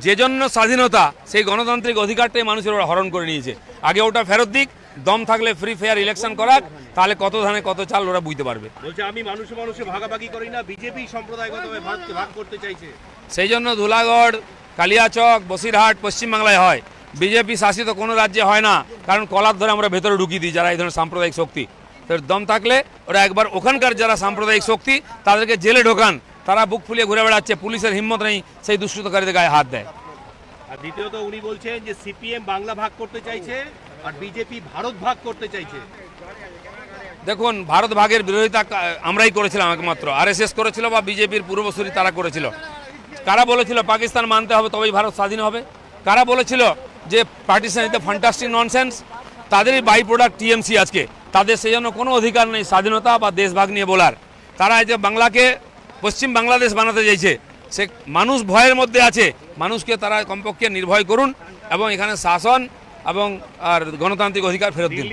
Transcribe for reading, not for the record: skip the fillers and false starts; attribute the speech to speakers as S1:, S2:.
S1: যে জন্য স্বাধীনতা, সেই গণতান্ত্রিক অধিকারটাই মানুষের ওরা হরণ করে নিয়েছে। আগে ওটা ফেরত দিক, দম থাকলে ফ্রি ফেয়ার ইলেকশন করাক, তাহলে কত ধানে কত চাল ওরা বুঝতে পারবে।
S2: বলছে আমি মানুষে ভাগাভাগি করি না, বিজেপি সম্প্রদায়গতভাবে ভারতকে ভাগ করতে চাইছে।
S1: সেই জন্য ধুলাগড়, কালিয়াচক, বসিরহাট পশ্চিমবাংলায় হয়, বিজেপি শাসিত কোনো রাজ্যে হয় না। কারণ কলার ধরে আমরা ভেতরে ঢুকিয়ে দিই যারা এই ধরনের সাম্প্রদায়িক শক্তি। তার দম থাকলে ওরা একবার ওখানকার যারা সাম্প্রদায়িক শক্তি তাদেরকে জেলে ঢোকান, তারা বুক ফুলিয়ে ঘুরে বেড়াচ্ছে, পুলিশের হিম্মত নেই সেই দুষ্কৃতকারীদের গায়ে হাত দেয়।
S2: আর দ্বিতীয়ত উনি বলছেন যে সিপিএম বাংলা ভাগ করতে চাইছে আর বিজেপি ভারত ভাগ করতে চাইছে।
S1: দেখুন, ভারত ভাগের বিরোধিতা আমরাই করেছিলাম একমাত্র, আরএসএস করেছিল বা বিজেপির পূর্বসূরি তারা করেছিল। কারা বলেছিল পাকিস্তান মানতে হবে তবেই ভারত স্বাধীন হবে? কারা বলেছিল যে partition is the fantastic nonsense? তাদেরই বাই প্রোডাক্ট টিএমসি আজকে। তাদের সেই জন্য কোনো অধিকার নেই স্বাধীনতা বা দেশভাগ নিয়ে বলার। তারা এই যে বাংলাকে পশ্চিম বাংলাদেশ বানাতে চাইছে, সে মানুষ ভয়ের মধ্যে আছে। মানুষকে তারা কমপক্ষে নির্ভয় করুন এবং এখানে শাসন এবং আর গণতান্ত্রিক অধিকার ফেরত দিন।